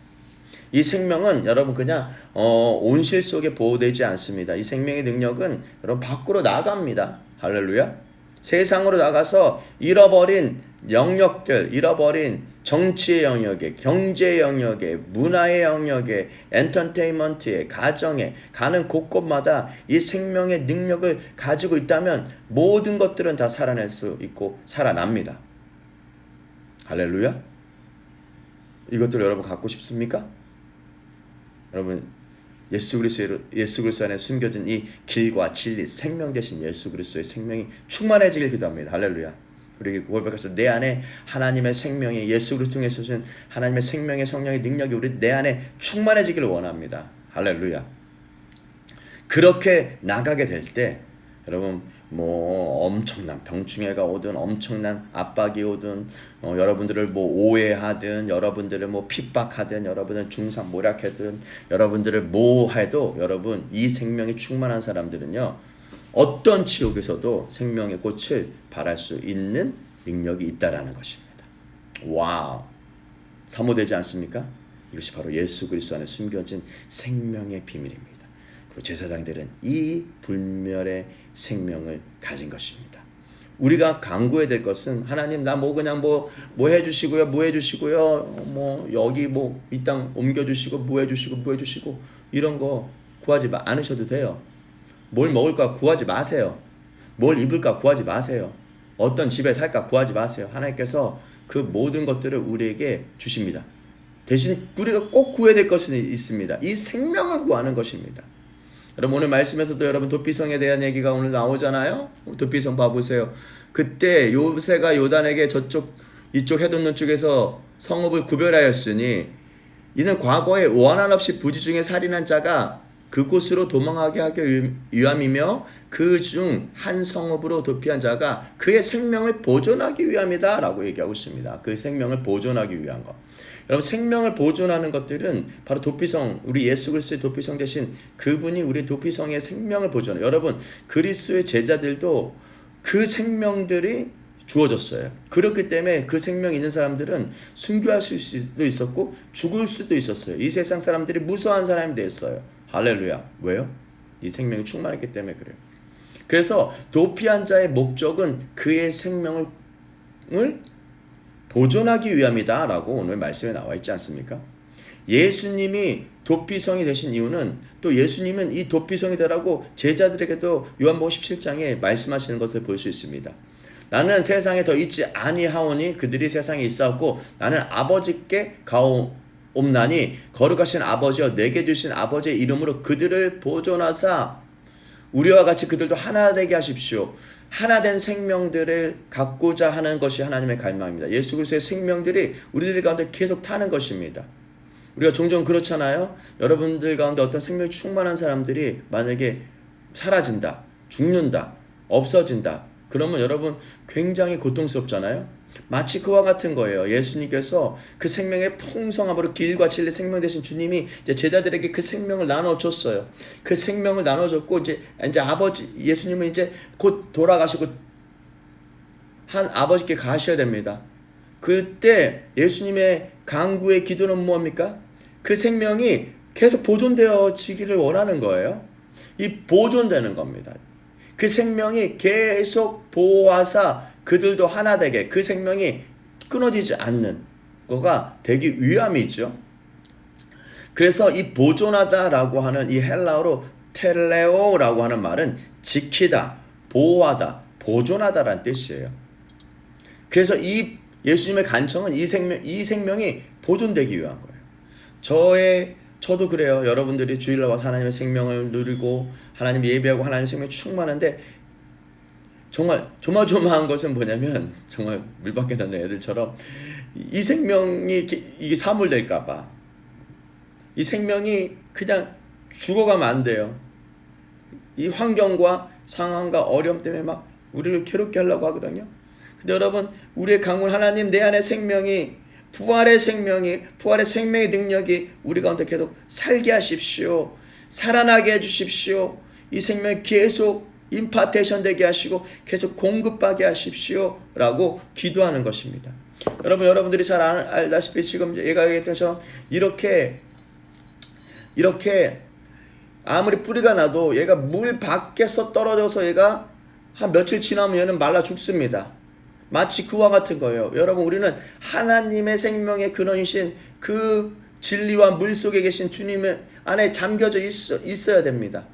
이 생명은 여러분 그냥 온실 속에 보호되지 않습니다. 이 생명의 능력은 여러분 밖으로 나갑니다. 할렐루야. 세상으로 나가서 잃어버린 영역들, 잃어버린 정치의 영역에, 경제의 영역에, 문화의 영역에, 엔터테인먼트에, 가정에 가는 곳곳마다 이 생명의 능력을 가지고 있다면 모든 것들은 다 살아낼 수 있고 살아납니다. 할렐루야. 이것들 여러분 갖고 싶습니까? 여러분 예수 그리스도 안에 숨겨진 이 길과 진리, 생명 되신 예수 그리스도의 생명이 충만해지길 기도합니다. 할렐루야. 우리 고백해서 내 안에 하나님의 생명이 예수 그리스도 통해서 주신 하나님의 생명의 성령의 능력이 우리 내 안에 충만해지기를 원합니다. 할렐루야. 그렇게 나가게 될 때 여러분 뭐 엄청난 병충해가 오든 엄청난 압박이 오든 여러분들을 뭐 오해하든 여러분들을 뭐 핍박하든 여러분을 중상모략하든 여러분들을 뭐 해도 여러분 이 생명이 충만한 사람들은요 어떤 지옥에서도 생명의 꽃을 발할 수 있는 능력이 있다라는 것입니다. 와우, 사모되지 않습니까? 이것이 바로 예수 그리스도 안에 숨겨진 생명의 비밀입니다. 그리고 제사장들은 이 불멸의 생명을 가진 것입니다. 우리가 간구해야 될 것은 하나님 나 뭐 그냥 뭐 해주시고요, 뭐 해주시고요, 뭐 여기 뭐 이 땅 옮겨주시고 뭐 해주시고 이런 거 구하지 않으셔도 돼요. 뭘 먹을까 구하지 마세요. 뭘 입을까 구하지 마세요. 어떤 집에 살까 구하지 마세요. 하나님께서 그 모든 것들을 우리에게 주십니다. 대신 우리가 꼭 구해야 될 것은 있습니다. 이 생명을 구하는 것입니다. 여러분 오늘 말씀에서도 여러분 도피성에 대한 얘기가 오늘 나오잖아요. 도피성 봐보세요. 그때 요새가 요단에게 이쪽 해돋는 쪽에서 성읍을 구별하였으니 이는 과거에 원한 없이 부지 중에 살인한 자가 그곳으로 도망하게 하기 위함이며 그 중 한 성읍으로 도피한 자가 그의 생명을 보존하기 위함이다 라고 얘기하고 있습니다. 그 생명을 보존하기 위한 것. 여러분 생명을 보존하는 것들은 바로 도피성, 우리 예수 그리스도의 도피성 대신 그분이 우리 도피성의 생명을 보존해요. 여러분 그리스도의 제자들도 그 생명들이 주어졌어요. 그렇기 때문에 그 생명이 있는 사람들은 순교할 수도 있었고 죽을 수도 있었어요. 이 세상 사람들이 무서워한 사람이 됐어요. 할렐루야. 왜요? 이 생명이 충만했기 때문에 그래요. 그래서 도피한 자의 목적은 그의 생명을 보존하기 위함이다 라고 오늘 말씀에 나와 있지 않습니까? 예수님이 도피성이 되신 이유는 또 예수님은 이 도피성이 되라고 제자들에게도 요한복음 17장에 말씀하시는 것을 볼 수 있습니다. 나는 세상에 더 있지 아니하오니 그들이 세상에 있사옵고 나는 아버지께 가옵나니 거룩하신 아버지여 내게 주신 아버지의 이름으로 그들을 보존하사 우리와 같이 그들도 하나 되게 하십시오. 하나된 생명들을 갖고자 하는 것이 하나님의 갈망입니다. 예수 그리스도의 생명들이 우리들 가운데 계속 타는 것입니다. 우리가 종종 그렇잖아요. 여러분들 가운데 어떤 생명이 충만한 사람들이 만약에 사라진다, 죽는다, 없어진다. 그러면 여러분 굉장히 고통스럽잖아요. 마치 그와 같은 거예요. 예수님께서 그 생명의 풍성함으로 길과 진리 생명 되신 주님이 이제 제자들에게 그 생명을 나눠줬어요. 그 생명을 나눠줬고 이제 아버지 예수님은 이제 곧 돌아가시고 한 아버지께 가셔야 됩니다. 그때 예수님의 간구의 기도는 무엇입니까? 그 생명이 계속 보존되어지기를 원하는 거예요. 이 보존되는 겁니다. 그 생명이 계속 보호하사 그들도 하나 되게 그 생명이 끊어지지 않는 거가 되기 위함이죠. 그래서 이 보존하다라고 하는 이 헬라어로 텔레오라고 하는 말은 지키다, 보호하다, 보존하다라는 뜻이에요. 그래서 이 예수님의 간청은 이 생명이 보존되기 위한 거예요. 저도 그래요. 여러분들이 주일날 와서 하나님의 생명을 누리고 하나님 예배하고 하나님의 생명이 충만한데 정말 조마조마한 것은 뭐냐면 정말 물밖에 나는 애들처럼 이 생명이 이게 사물될까봐 이 생명이 그냥 죽어가면 안 돼요. 이 환경과 상황과 어려움 때문에 막 우리를 괴롭게 하려고 하거든요. 근데 여러분 우리의 강군 하나님 내 안에 생명이 부활의 생명의 능력이 우리 가운데 계속 살게 하십시오. 살아나게 해주십시오. 이 생명이 계속 임파테이션 되게 하시고 계속 공급하게 하십시오 라고 기도하는 것입니다. 여러분들이 잘 알다시피 지금 얘가 얘기했던 것처럼 이렇게 아무리 뿌리가 나도 얘가 물 밖에서 떨어져서 얘가 한 며칠 지나면 얘는 말라 죽습니다. 마치 그와 같은 거예요. 여러분 우리는 하나님의 생명의 근원이신 그 진리와 물 속에 계신 주님의 안에 잠겨져 있어야 됩니다.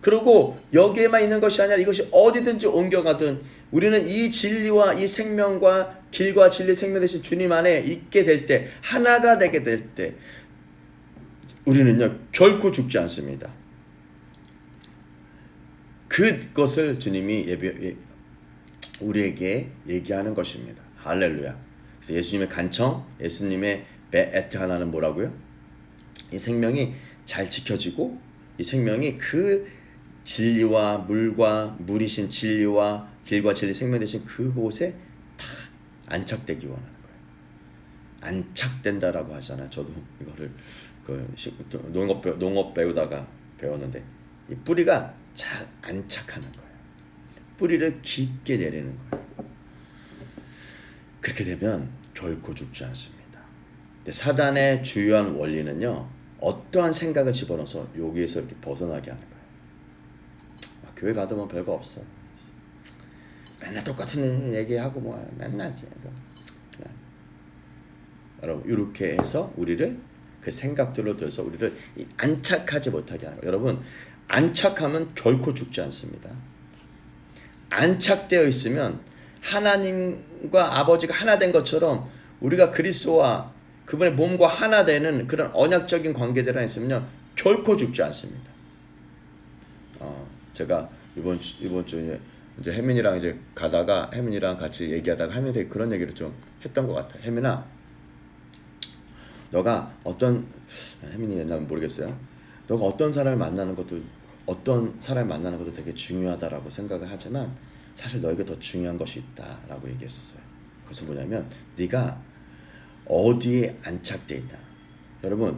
그리고 여기에만 있는 것이 아니라 이것이 어디든지 옮겨가든 우리는 이 진리와 이 생명과 길과 진리 생명 되신 주님 안에 있게 될 때 하나가 되게 될 때 우리는요 결코 죽지 않습니다. 그것을 주님이 우리에게 얘기하는 것입니다. 할렐루야. 그래서 예수님의 간청, 예수님의 베에트 하나는 뭐라고요? 이 생명이 잘 지켜지고 이 생명이 그 진리와 물이신 진리와 길과 진리 생명 되신 그곳에 다 안착되기 원하는 거예요. 안착된다라고 하잖아요. 저도 이거를 농업 배우다가 배웠는데 이 뿌리가 잘 안착하는 거예요. 뿌리를 깊게 내리는 거예요. 그렇게 되면 결코 죽지 않습니다. 근데 사단의 주요한 원리는요, 어떠한 생각을 집어넣어서 여기에서 이렇게 벗어나게 하는 거예요. 교회 가도 뭐 별거 없어. 맨날 똑같은 얘기하고 뭐 맨날 여러분 이렇게 해서 우리를 그 생각들로 들어서 우리를 안착하지 못하게 하는 거예요. 여러분 안착하면 결코 죽지 않습니다. 안착되어 있으면 하나님과 아버지가 하나 된 것처럼 우리가 그리스도와 그분의 몸과 하나 되는 그런 언약적인 관계들 안에 있으면요 결코 죽지 않습니다. 제가 이번 주에 이제 혜민이랑 이제 가다가 혜민이랑 같이 얘기하다가 혜민한테 그런 얘기를 좀 했던 것 같아요. 혜민아, 너가 혜민이 옛날은 모르겠어요. 너가 어떤 사람을 만나는 것도 되게 중요하다라고 생각을 하지만 사실 너에게 더 중요한 것이 있다라고 얘기했었어요. 그것은 뭐냐면 네가 어디에 안착돼 있다. 여러분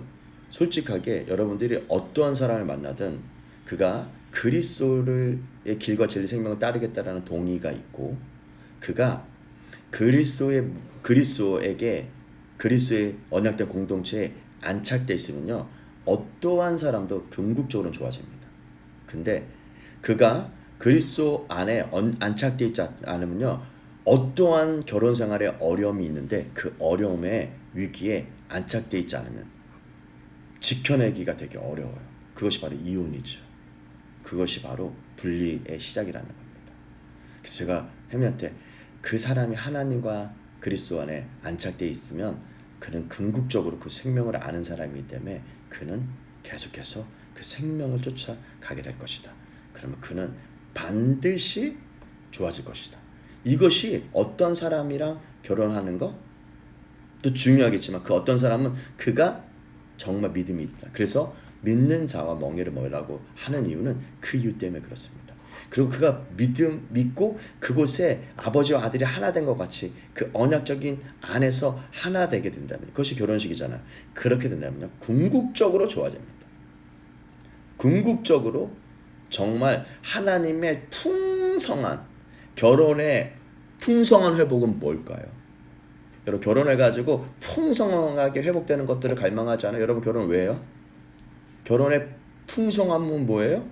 솔직하게 여러분들이 어떠한 사람을 만나든 그가 그리스도의 길과 진리 생명을 따르겠다라는 동의가 있고 그가 그리스도의 언약된 공동체에 안착돼 있으면요 어떠한 사람도 궁극적으로는 좋아집니다. 근데 그가 그리스도 안에 안착돼 있지 않으면요 어떠한 결혼 생활에 어려움이 있는데 그 어려움의 위기에 안착돼 있지 않으면 지켜내기가 되게 어려워요. 그것이 바로 이혼이죠. 그것이 바로 분리의 시작이라는 겁니다. 그래서 제가 혜미한테 그 사람이 하나님과 그리스도 안에 안착돼 있으면 그는 궁극적으로 그 생명을 아는 사람이기 때문에 그는 계속해서 그 생명을 쫓아가게 될 것이다. 그러면 그는 반드시 좋아질 것이다. 이것이 어떤 사람이랑 결혼하는 것도 중요하겠지만 그 어떤 사람은 그가 정말 믿음이 있다. 그래서 믿는 자와 멍에를 먹으라고 하는 이유는 그 이유 때문에 그렇습니다. 그리고 그가 믿고 그곳에 아버지와 아들이 하나 된 것 같이 그 언약적인 안에서 하나 되게 된다면 그것이 결혼식이잖아요. 그렇게 된다면요 궁극적으로 좋아집니다. 궁극적으로 정말 하나님의 풍성한 결혼의 풍성한 회복은 뭘까요? 여러분 결혼해가지고 풍성하게 회복되는 것들을 갈망하지 않아요? 여러분 결혼 왜 해요? 결혼의 풍성함은 뭐예요?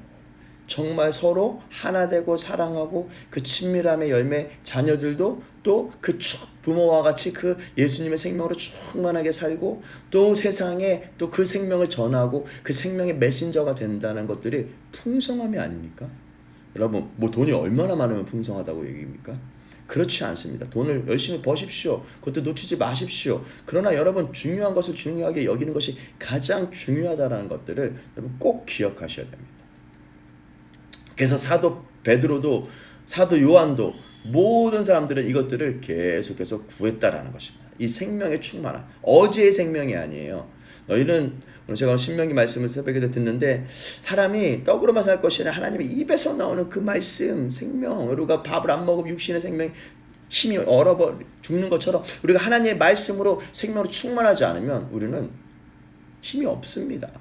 정말 서로 하나 되고 사랑하고 그 친밀함의 열매 자녀들도 또 그 부모와 같이 그 예수님의 생명으로 충만하게 살고 또 세상에 또 그 생명을 전하고 그 생명의 메신저가 된다는 것들이 풍성함이 아닙니까? 여러분 뭐 돈이 얼마나 많으면 풍성하다고 얘기입니까? 그렇지 않습니다. 돈을 열심히 버십시오. 그것도 놓치지 마십시오. 그러나 여러분 중요한 것을 중요하게 여기는 것이 가장 중요하다는 것들을 여러분 꼭 기억하셔야 됩니다. 그래서 사도 베드로도 사도 요한도 모든 사람들은 이것들을 계속해서 구했다라는 것입니다. 이 생명의 충만함. 어제의 생명이 아니에요. 너희는 오늘 제가 신명기 말씀을 새벽에 듣는데 사람이 떡으로만 살 것이 아니라 하나님의 입에서 나오는 그 말씀 생명, 우리가 밥을 안 먹으면 육신의 생명 힘이 얼어버려 죽는 것처럼 우리가 하나님의 말씀으로 생명으로 충만하지 않으면 우리는 힘이 없습니다.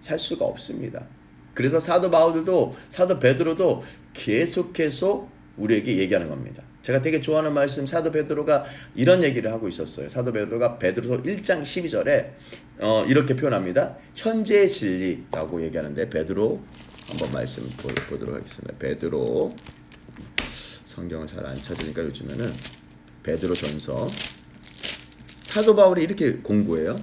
살 수가 없습니다. 그래서 사도 바울도 사도 베드로도 계속해서 우리에게 얘기하는 겁니다. 제가 되게 좋아하는 말씀 사도 베드로가 이런 얘기를 하고 있었어요. 사도 베드로가 베드로서 1장 12절에 이렇게 표현합니다. 현재의 진리라고 얘기하는데 베드로 한번 말씀 보도록 하겠습니다. 베드로 성경을 잘 안 찾으니까 요즘에는 베드로 전서 사도 바울이 이렇게 공부해요.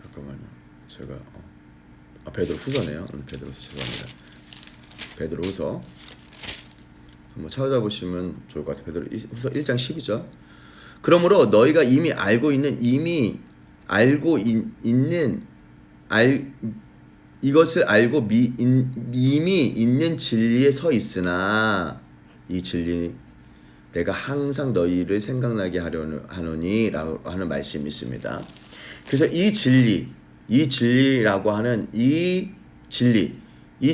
잠깐만요. 제가 베드로 후서네요. 베드로서 죄송합니다. 베드로 후서 한번 찾아보시면 좋을 것 같아요. 베드로 후서 1장 12절. 그러므로 너희가 이미 알고 있는 이것을 알고 이미 있는 진리에 서 있으나 이 진리 내가 항상 너희를 생각나게 하노니 라고 하는 말씀이 있습니다. 그래서 이 진리라고 하는 이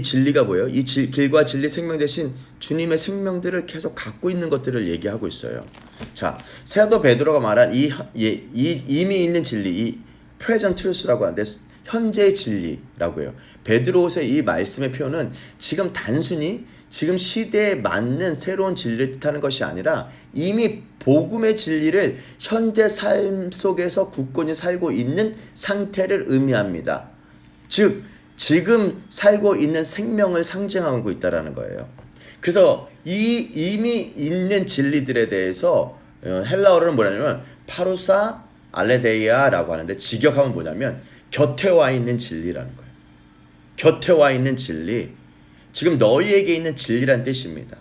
진리가 뭐예요? 길과 진리 생명 대신 주님의 생명들을 계속 갖고 있는 것들을 얘기하고 있어요. 자, 사도 베드로가 말한 이미 있는 진리, 이 present truth라고 하는데 현재의 진리라고 해요. 베드로서의 이 말씀의 표현은 지금 단순히 지금 시대에 맞는 새로운 진리를 뜻하는 것이 아니라 이미 복음의 진리를 현재 삶 속에서 굳건히 살고 있는 상태를 의미합니다. 즉 지금 살고 있는 생명을 상징하고 있다는 거예요. 그래서 이 이미 있는 진리들에 대해서 헬라어로는 뭐냐면 파루사 알레데이아라고 하는데 직역하면 뭐냐면 곁에 와 있는 진리라는 거예요. 곁에 와 있는 진리. 지금 너희에게 있는 진리란 뜻입니다.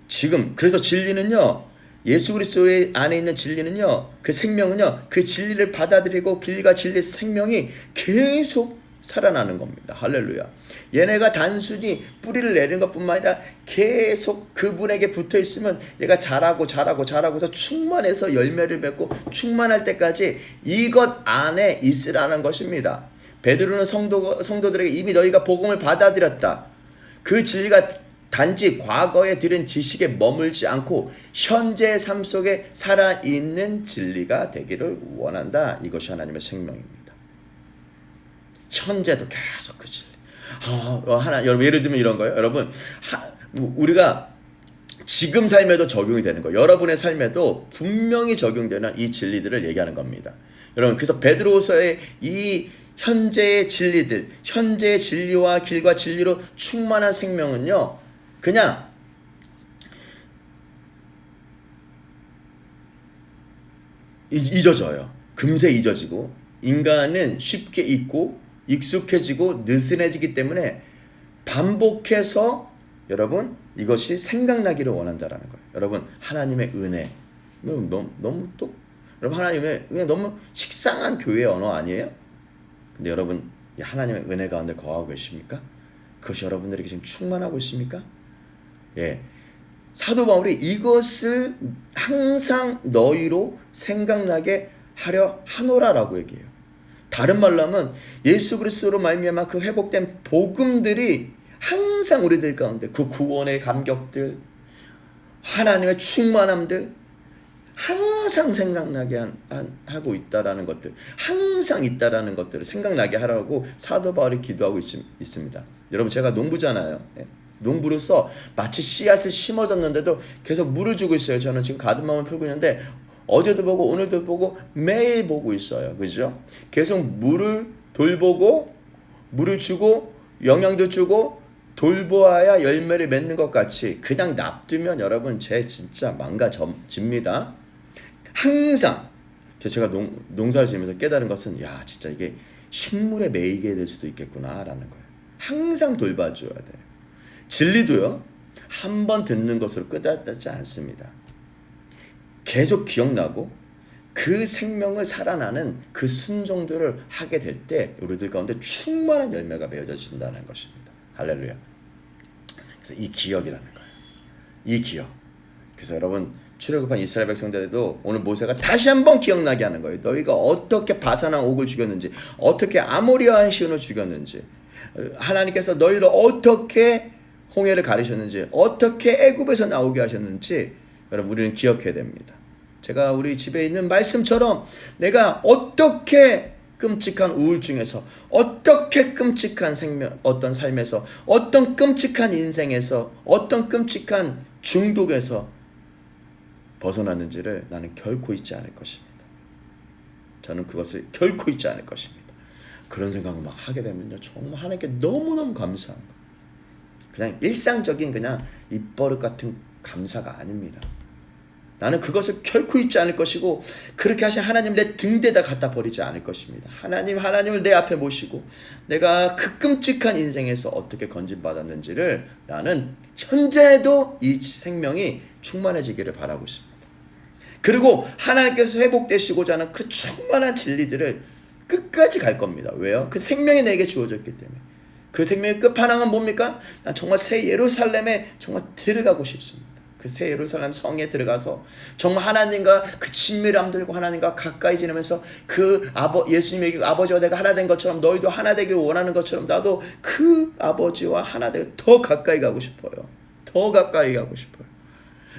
지금 그래서 진리는요. 예수 그리스도 안에 있는 진리는요. 그 생명은요. 그 진리를 받아들이고 길과 진리 생명이 계속 살아나는 겁니다. 할렐루야. 얘네가 단순히 뿌리를 내리는 것뿐만 아니라 계속 그분에게 붙어 있으면 얘가 자라고 해서 충만해서 열매를 맺고 충만할 때까지 이것 안에 있으라는 것입니다. 베드로는 성도들에게 이미 너희가 복음을 받아들였다. 그 진리가 단지 과거에 들은 지식에 머물지 않고 현재의 삶 속에 살아있는 진리가 되기를 원한다. 이것이 하나님의 생명입니다. 현재도 계속 그 진리. 여러분 예를 들면 이런 거예요. 여러분 우리가 지금 삶에도 적용이 되는 거예요. 여러분의 삶에도 분명히 적용되는 이 진리들을 얘기하는 겁니다. 여러분 그래서 베드로서의 이 현재의 진리들, 현재의 진리와 길과 진리로 충만한 생명은요. 그냥 잊어져요. 금세 잊어지고 인간은 쉽게 잊고 익숙해지고 느슨해지기 때문에 반복해서 여러분 이것이 생각나기를 원한다라는 거예요. 여러분 하나님의 은혜 너무 또 여러분 하나님의 은혜 너무 식상한 교회의 언어 아니에요? 근데 여러분 하나님의 은혜 가운데 거하고 계십니까? 그것이 여러분들에게 지금 충만하고 있습니까? 예, 사도 바울이 이것을 항상 너희로 생각나게 하려 하노라라고 얘기해요. 다른 말로 하면 예수 그리스도로 말미암아 그 회복된 복음들이 항상 우리들 가운데 그 구원의 감격들, 하나님의 충만함들 항상 생각나게 하고 있다라는 것들, 항상 있다라는 것들을 생각나게 하라고 사도 바울이 기도하고 있습니다. 여러분 제가 농부잖아요. 농부로서 마치 씨앗을 심어졌는데도 계속 물을 주고 있어요. 저는 지금 가드마움을 풀고 있는데 어제도 보고 오늘도 보고 매일 보고 있어요. 그죠? 계속 물을 돌보고 물을 주고 영양도 주고 돌보아야 열매를 맺는 것 같이 그냥 놔두면 여러분 쟤 진짜 망가집니다. 항상 제가 농사를 지으면서 깨달은 것은 야 진짜 이게 식물에 매이게 될 수도 있겠구나라는 거예요. 항상 돌봐줘야 돼요. 진리도요. 한 번 듣는 것으로 끝나지 않습니다. 계속 기억나고 그 생명을 살아나는 그 순종들을 하게 될 때 우리들 가운데 충만한 열매가 맺어진다는 것입니다. 할렐루야. 그래서 이 기억이라는 거예요. 이 기억. 그래서 여러분 출애굽한 이스라엘 백성들에도 오늘 모세가 다시 한번 기억나게 하는 거예요. 너희가 어떻게 바산왕 옥을 죽였는지, 어떻게 아모리아 시온을 죽였는지, 하나님께서 너희를 어떻게 홍해를 가리셨는지, 어떻게 애굽에서 나오게 하셨는지 여러분 우리는 기억해야 됩니다. 제가 우리 집에 있는 말씀처럼 내가 어떻게 끔찍한 우울증에서, 어떻게 끔찍한 어떤 삶에서, 어떤 끔찍한 인생에서, 어떤 끔찍한 중독에서 벗어났는지를 나는 결코 잊지 않을 것입니다. 저는 그것을 결코 잊지 않을 것입니다. 그런 생각을 막 하게 되면요, 정말 하나님께 너무너무 감사한 거예요. 그냥 일상적인 그냥 입버릇 같은 감사가 아닙니다. 나는 그것을 결코 잊지 않을 것이고 그렇게 하신 하나님 내 등대다 갖다 버리지 않을 것입니다. 하나님을 내 앞에 모시고 내가 그 끔찍한 인생에서 어떻게 건진받았는지를 나는 현재도 이 생명이 충만해지기를 바라고 있습니다. 그리고 하나님께서 회복되시고자 하는 그 충만한 진리들을 끝까지 갈 겁니다. 왜요? 그 생명이 내게 주어졌기 때문에. 그 생명의 끝판왕은 뭡니까? 난 정말 새 예루살렘에 정말 들어가고 싶습니다. 그 새 예루살렘 성에 들어가서 정말 하나님과 그 친밀함 들고 하나님과 가까이 지내면서 그 예수님의 아버지와 내가 하나 된 것처럼 너희도 하나 되길 원하는 것처럼 나도 그 아버지와 하나 되고 더 가까이 가고 싶어요. 더 가까이 가고 싶어요.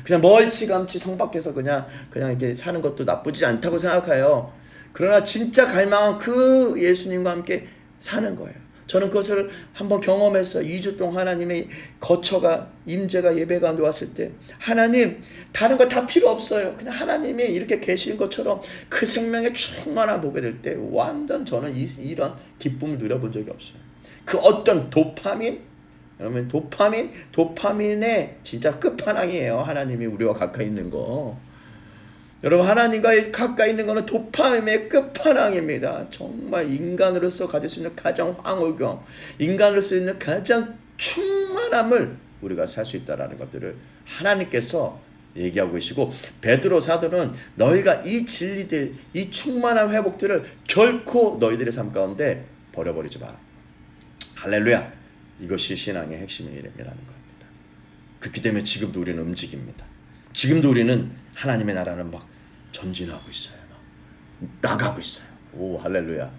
그냥 멀찌감치 성 밖에서 그냥 이렇게 사는 것도 나쁘지 않다고 생각해요. 그러나 진짜 갈망은 그 예수님과 함께 사는 거예요. 저는 그것을 한번 경험해서 2주 동안 하나님의 거처가 임재가 예배 가운데 왔을 때 하나님 다른 거 다 필요 없어요. 그냥 하나님이 이렇게 계신 것처럼 그 생명의 충만함을 보게 될 때 완전 저는 이런 기쁨을 누려본 적이 없어요. 그 어떤 여러분 도파민의 진짜 끝판왕이에요. 하나님이 우리와 가까이 있는 거. 여러분 하나님과 가까이 있는 것은 도파민의 끝판왕입니다. 정말 인간으로서 가질 수 있는 가장 황홀경, 인간으로서 있는 가장 충만함을 우리가 살 수 있다는 것들을 하나님께서 얘기하고 계시고 베드로 사도는 너희가 이 진리들, 이 충만한 회복들을 결코 너희들의 삶 가운데 버려버리지 마라. 할렐루야. 이것이 신앙의 핵심의 이름이라는 겁니다. 그렇기 때문에 지금도 우리는 움직입니다. 지금도 우리는 하나님의 나라는 막 전진하고 있어요. 나가고 있어요. 오 할렐루야.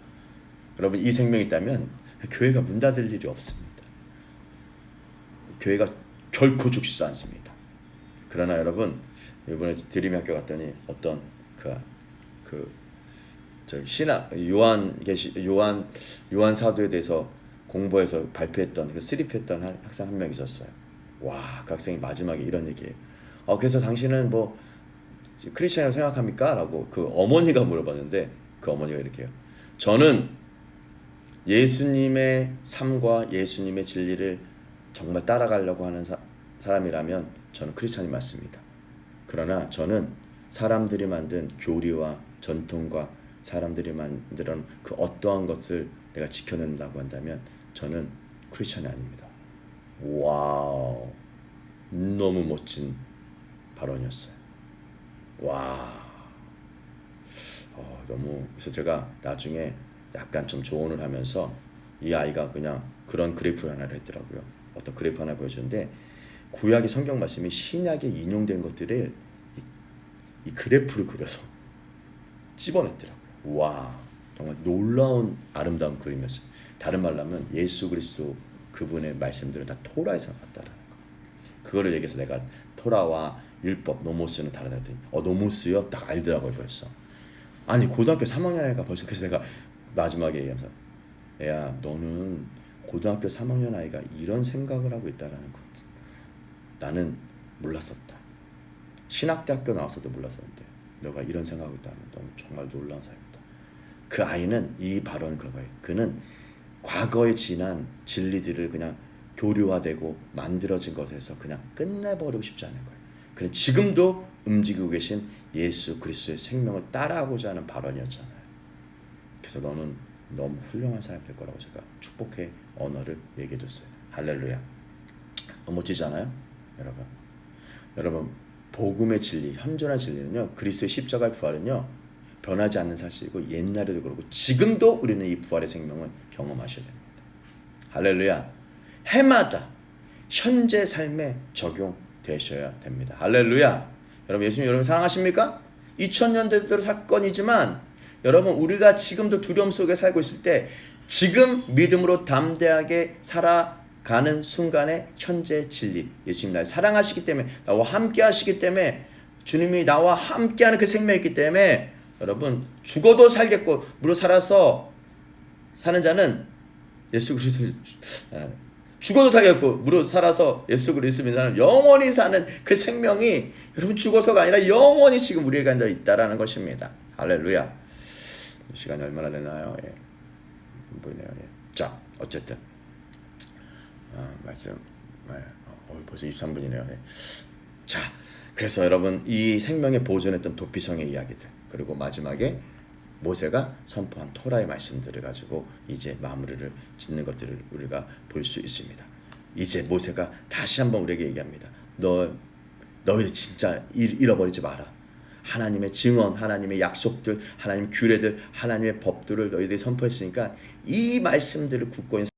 여러분 이 생명이 있다면 교회가 문 닫을 일이 없습니다. 교회가 결코 죽지도 않습니다. 그러나 여러분 이번에 드림의 학교 갔더니 어떤 신학 요한 사도에 대해서 공부해서 발표했던 스리프했던 학생 한 명 있었어요. 와, 그 학생이 마지막에 이런 얘기예요. 그래서 당신은 뭐 크리스천이라고 생각합니까? 라고 그 어머니가 물어봤는데 그 어머니가 이렇게 해요. 저는 예수님의 삶과 예수님의 진리를 정말 따라가려고 하는 사람이라면 저는 크리스천이 맞습니다. 그러나 저는 사람들이 만든 교리와 전통과 사람들이 만드는 그 어떠한 것을 내가 지켜낸다고 한다면 저는 크리스천이 아닙니다. 와우, 너무 멋진 발언이었어요. 와, 너무. 그래서 제가 나중에 약간 좀 조언을 하면서 이 아이가 그냥 그런 그래프 하나를 했더라고요. 어떤 그래프 하나 보여주는데 구약의 성경 말씀이 신약에 인용된 것들을 이 그래프를 그려서 찝어냈더라고요. 와, 정말 놀라운 아름다운 그림이었어요. 다른 말로 하면 예수 그리스도 그분의 말씀들은 다 토라에서 나왔다라는 거. 그거를 얘기해서 내가 토라와 율법, 노모스는 다르다 했더니 노모스요? 딱 알더라고요 벌써. 아니 고등학교 3학년 아이가 벌써. 그래서 내가 마지막에 얘기하면서 애야 너는 고등학교 3학년 아이가 이런 생각을 하고 있다라는 것 나는 몰랐었다. 신학대학교 나와서도 몰랐었는데 너가 이런 생각하고 있다면 너무 정말 놀라운 사람이다. 그 아이는 이 발언은 그런 거예요. 그는 과거에 지난 진리들을 그냥 교류화되고 만들어진 것에서 그냥 끝내버리고 싶지 않은 거예요. 그는 지금도 움직이고 계신 예수 그리스도의 생명을 따라하고자 하는 발언이었잖아요. 그래서 너는 너무 훌륭한 사람이 될 거라고 제가 축복의 언어를 얘기해줬어요. 할렐루야. 너무 멋지지 않아요? 여러분 복음의 진리, 현존한 진리는요, 그리스도의 십자가의 부활은요 변하지 않는 사실이고 옛날에도 그렇고 지금도 우리는 이 부활의 생명을 경험하셔야 됩니다. 할렐루야. 해마다 현재 삶에 적용되셔야 됩니다. 할렐루야. 여러분 예수님 여러분 사랑하십니까? 2000년대도 사건이지만 여러분 우리가 지금도 두려움 속에 살고 있을 때 지금 믿음으로 담대하게 살아가는 순간의 현재 진리, 예수님 날 사랑하시기 때문에 나와 함께 하시기 때문에 주님이 나와 함께하는 그 생명이 있기 때문에 여러분 죽어도 살겠고 무릇 살아서 사는 자는 예수 그리스도 죽어도 살겠고 무릇 살아서 예수 그리스도 믿는 사람 영원히 사는 그 생명이 여러분 죽어서가 아니라 영원히 지금 우리에게 앉아 있다라는 것입니다. 할렐루야. 시간이 얼마나 되나요? 예. 보이네요. 예. 자, 어쨌든 말씀 벌써 23분이네요. 예. 자, 그래서 여러분 이 생명의 보존했던 도피성의 이야기들 그리고 마지막에 모세가 선포한 토라의 말씀들을 가지고 이제 마무리를 짓는 것들을 우리가 볼 수 있습니다. 이제 모세가 다시 한번 우리에게 얘기합니다. 너희들 진짜 잃어버리지 마라. 하나님의 증언, 하나님의 약속들, 하나님의 규례들, 하나님의 법들을 너희들이 선포했으니까 이 말씀들을 굳건히